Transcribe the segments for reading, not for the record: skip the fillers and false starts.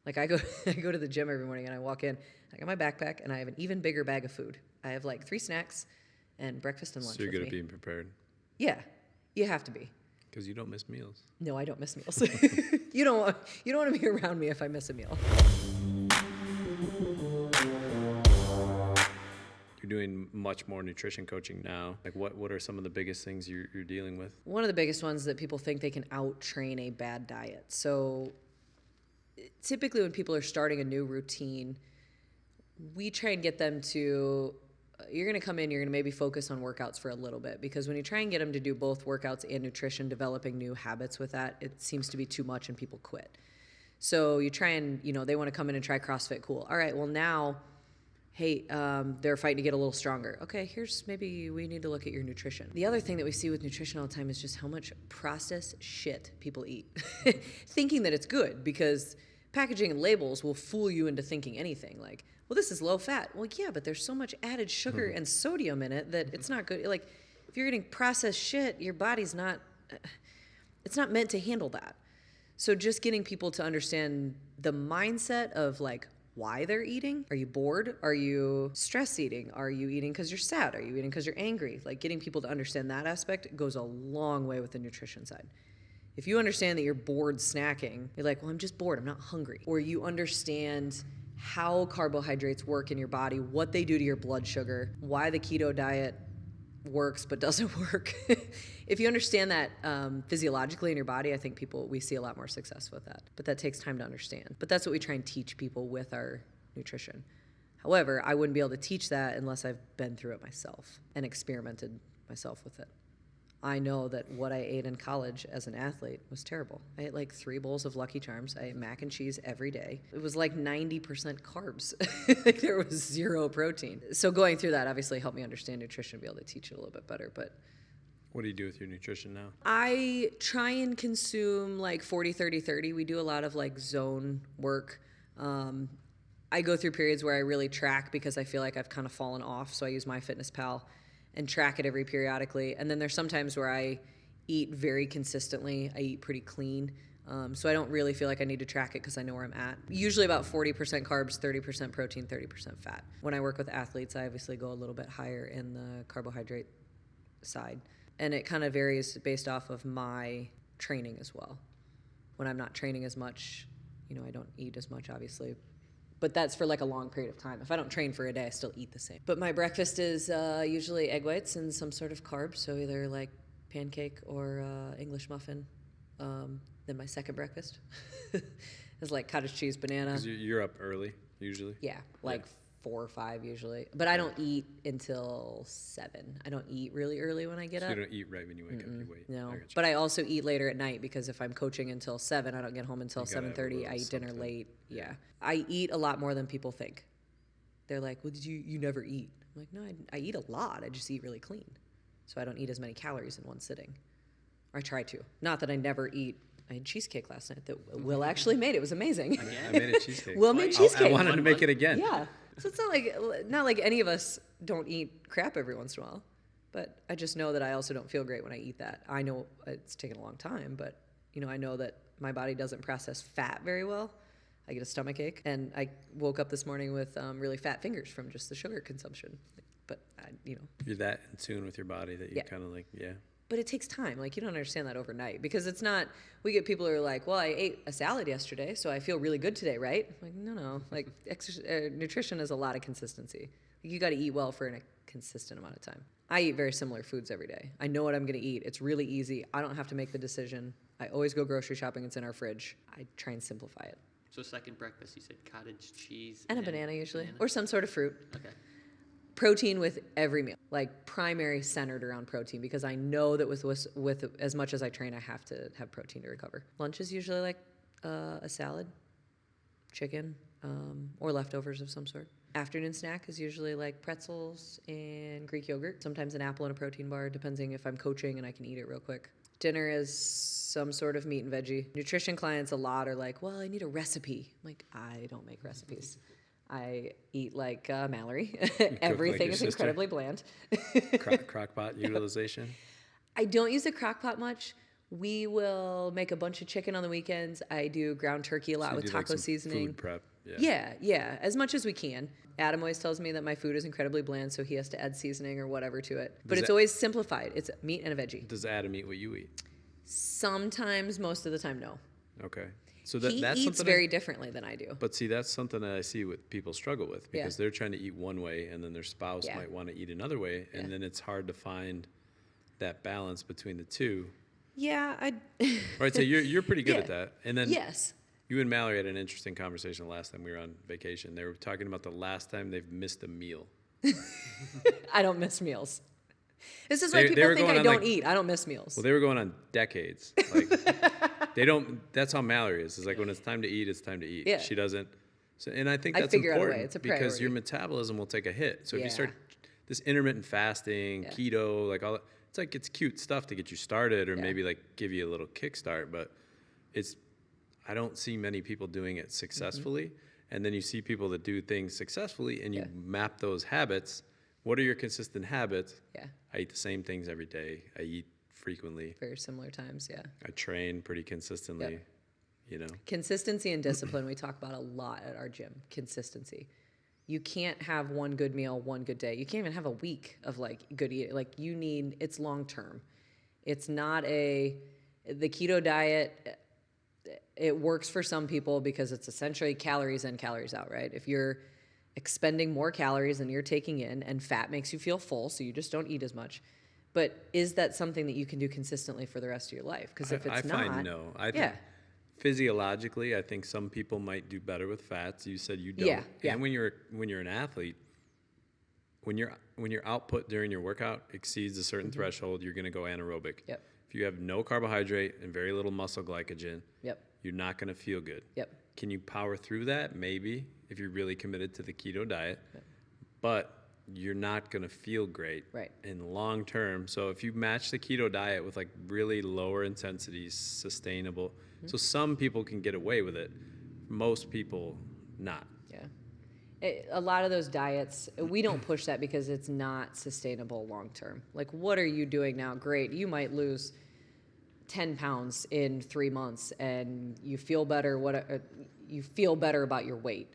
Like I go, I go to the gym every morning and I walk in, I got my backpack and I have an even bigger bag of food. I have like 3 snacks and breakfast and lunch So you're with good me. at being prepared. Yeah, you have to be. Because you don't miss meals. No, I don't miss meals. You don't want to be around me if I miss a meal. You're doing much more nutrition coaching now. Like what are some of the biggest things you're dealing with? One of the biggest ones that people think they can out-train a bad diet. So typically when people are starting a new routine, we try and get them to, you're going to come in, you're going to maybe focus on workouts for a little bit, because when you try and get them to do both workouts and nutrition, developing new habits with that, it seems to be too much and people quit. So you try and, they want to come in and try CrossFit. Cool. All right, well now, hey, they're fighting to get a little stronger. Okay, here's maybe we need to look at your nutrition. The other thing that we see with nutrition all the time is just how much processed shit people eat, thinking that it's good, because packaging and labels will fool you into thinking anything. Like, well, this is low fat. Well, yeah, but there's so much added sugar and sodium in it that it's not good. Like, if you're eating processed shit, your body's not, it's not meant to handle that. So just getting people to understand the mindset of like why they're eating. Are you bored? Are you stress eating? Are you eating because you're sad? Are you eating because you're angry? Like, getting people to understand that aspect goes a long way with the nutrition side. If you understand that you're bored snacking, you're like, well, I'm just bored, I'm not hungry. Or you understand how carbohydrates work in your body, what they do to your blood sugar, why the keto diet works but doesn't work. If you understand that physiologically in your body, I think we see a lot more success with that. But that takes time to understand. But that's what we try and teach people with our nutrition. However, I wouldn't be able to teach that unless I've been through it myself and experimented myself with it. I know that what I ate in college as an athlete was terrible. I ate like 3 bowls of Lucky Charms. I ate mac and cheese every day. It was like 90% carbs. Like, there was 0 protein. So going through that obviously helped me understand nutrition, be able to teach it a little bit better. But what do you do with your nutrition now? I try and consume like 40-30-30. We do a lot of like zone work. I go through periods where I really track because I feel like I've kind of fallen off. So I use MyFitnessPal and track it every periodically. And then there's sometimes where I eat very consistently. I eat pretty clean. So I don't really feel like I need to track it because I know where I'm at. Usually about 40% carbs, 30% protein, 30% fat. When I work with athletes, I obviously go a little bit higher in the carbohydrate side. And it kind of varies based off of my training as well. When I'm not training as much, I don't eat as much, obviously. But that's for like a long period of time. If I don't train for a day, I still eat the same. But my breakfast is usually egg whites and some sort of carb, so either like pancake or English muffin. Then my second breakfast is like cottage cheese, banana. Because you're up early, usually? Yeah, like 4 or 5 usually. But I don't eat until 7. I don't eat really early when I get up. So you don't eat right when you wake up, you wait. No, but I also eat later at night, because if I'm coaching until 7, I don't get home until 7:30. I eat dinner late. Yeah. I eat a lot more than people think. They're like, well, you never eat? I'm like, no, I eat a lot. I just eat really clean. So I don't eat as many calories in one sitting. Or I try to. Not that I never eat. I had cheesecake last night that Will actually made. It was amazing. I made a cheesecake. Will made cheesecake. I wanted to make it again. Yeah. So it's not like any of us don't eat crap every once in a while. But I just know that I also don't feel great when I eat that. I know it's taken a long time, but I know that my body doesn't process fat very well. I get a stomach ache, and I woke up this morning with really fat fingers from just the sugar consumption. But you're that in tune with your body that you kind of like, yeah. But it takes time. Like, you don't understand that overnight, because it's not, we get people who are like, well, I ate a salad yesterday, so I feel really good today, right? Like, no. Like, nutrition is a lot of consistency. Like, you got to eat well for a consistent amount of time. I eat very similar foods every day. I know what I'm going to eat. It's really easy. I don't have to make the decision. I always go grocery shopping. It's in our fridge. I try and simplify it. So second breakfast, you said cottage cheese. And a banana usually, or some sort of fruit. Okay. Protein with every meal, like primary centered around protein, because I know that with as much as I train, I have to have protein to recover. Lunch is usually like a salad, chicken, or leftovers of some sort. Afternoon snack is usually like pretzels and Greek yogurt, sometimes an apple and a protein bar, depending if I'm coaching and I can eat it real quick. Dinner is some sort of meat and veggie. Nutrition clients a lot are like, well, I need a recipe. I'm like, I don't make recipes. I eat like Mallory. Everything is incredibly bland. Crock pot utilization? I don't use a crock pot much. We will make a bunch of chicken on the weekends. I do ground turkey a lot So you with do, taco some seasoning. food prep. Yeah. Yeah, as much as we can. Adam always tells me that my food is incredibly bland, so he has to add seasoning or whatever to it. But it's always simplified. It's meat and a veggie. Does Adam eat what you eat? Sometimes, most of the time, no. Okay. So He that's eats something very differently than I do. But see, that's something that I see with people struggle with because they're trying to eat one way and then their spouse might want to eat another way. And then it's hard to find that balance between the two. Yeah, Right. So you're pretty good at that. And then yes. you and Mallory had an interesting conversation the last time we were on vacation. They were talking about the last time they've missed a meal. I don't miss meals. This is why people think I don't eat. I don't miss meals. Well, they were going on decades. Like they don't. That's how Mallory is. It's like when it's time to eat, it's time to eat. Yeah. She doesn't. So, and I think I that's figure out a way. important It's a because priority. your metabolism will take a hit. So if you Yeah. start this intermittent fasting, keto, like all that, it's like it's cute stuff to get you started or maybe like give you a little kickstart. But I don't see many people doing it successfully. And then you see people that do things successfully and you map those habits. What are your consistent habits? Yeah. I eat the same things every day. I eat frequently. Very similar times, yeah. I train pretty consistently, you know. Consistency and discipline we talk about a lot at our gym. Consistency. You can't have one good meal, one good day. You can't even have a week of like good eating. Like it's long term. It's not the keto diet. It works for some people because it's essentially calories in, calories out, right? If you're expending more calories than you're taking in and fat makes you feel full, so you just don't eat as much. But is that something that you can do consistently for the rest of your life? Because if it's not, I find no. I think physiologically, I think some people might do better with fats. You said you don't. Yeah. And when you're an athlete, when your output during your workout exceeds a certain threshold, you're going to go anaerobic. Yep. If you have no carbohydrate and very little muscle glycogen, Yep. you're not going to feel good. Yep. Can you power through that? Maybe, if you're really committed to the keto diet. But you're not going to feel great in long term. So if you match the keto diet with like really lower intensities, sustainable. So some people can get away with it. Most people not. Yeah. A lot of those diets, we don't push that because it's not sustainable long term. Like, what are you doing now? Great. You might lose 10 pounds in 3 months and you feel better. You feel better about your weight.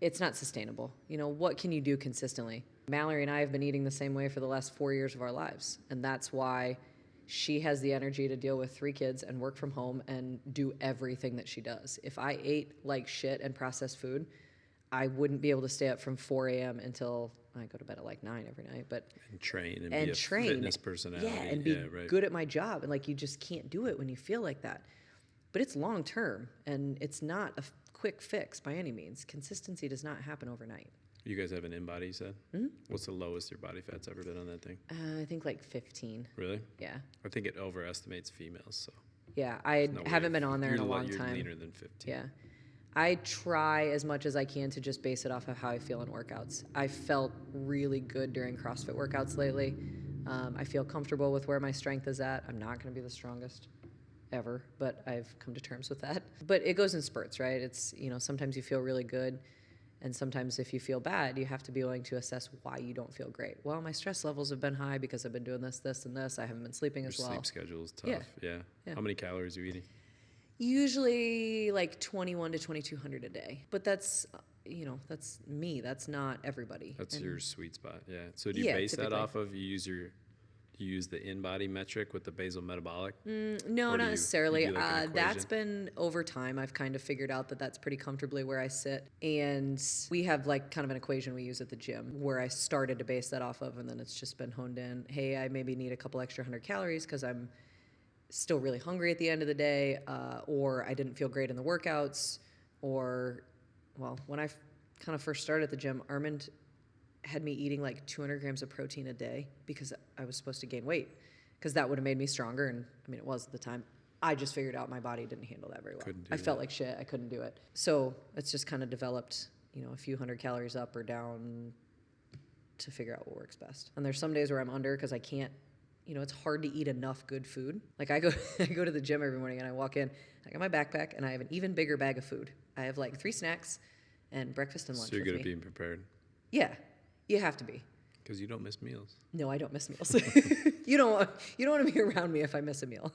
It's not sustainable. You know, what can you do consistently? Mallory and I have been eating the same way for the last 4 years of our lives. And that's why she has the energy to deal with 3 kids and work from home and do everything that she does. If I ate like shit and processed food, I wouldn't be able to stay up from 4 a.m. until I go to bed at like 9 every night. And train and be a fitness personality. Yeah, and be good at my job. And like, you just can't do it when you feel like that. But it's long term, and it's not a quick fix by any means. Consistency does not happen overnight. You guys have an in-body, you said? Mm-hmm. What's the lowest your body fat's ever been on that thing? I think like 15. Really? Yeah. I think it overestimates females, so. Yeah, I haven't been on there in a long You're time. leaner than 15. Yeah. I try as much as I can to just base it off of how I feel in workouts. I felt really good during CrossFit workouts lately. I feel comfortable with where my strength is at. I'm not going to be the strongest ever, but I've come to terms with that. But it goes in spurts, right? It's, sometimes you feel really good, and sometimes if you feel bad, you have to be willing to assess why you don't feel great. Well, my stress levels have been high because I've been doing this, and this. I haven't been sleeping as well. Sleep schedule is tough. Yeah. How many calories are you eating? Usually like 21 to 2,200 a day. But that's, that's me. That's not everybody. That's your sweet spot. Yeah. So do you base that off of, you use the in-body metric with the basal metabolic? No, not necessarily. That's been over time. I've kind of figured out that that's pretty comfortably where I sit. And we have like kind of an equation we use at the gym where I started to base that off of, and then it's just been honed in. Hey, I maybe need a couple extra 100 calories because I'm still really hungry at the end of the day, or I didn't feel great in the workouts, or, well, when I kind of first started at the gym, Armand had me eating like 200 grams of protein a day because I was supposed to gain weight, because that would have made me stronger. And I mean, it was at the time. I just figured out my body didn't handle that very well. I felt like shit. I couldn't do it. So it's just kind of developed, a few hundred calories up or down to figure out what works best. And there's some days where I'm under because I can't, it's hard to eat enough good food. Like I go to the gym every morning and I walk in, I got my backpack and I have an even bigger bag of food. I have like 3 snacks and breakfast and lunch. So you're good at being prepared. Yeah. You have to be. Because you don't miss meals. No, I don't miss meals. You don't want to be around me if I miss a meal.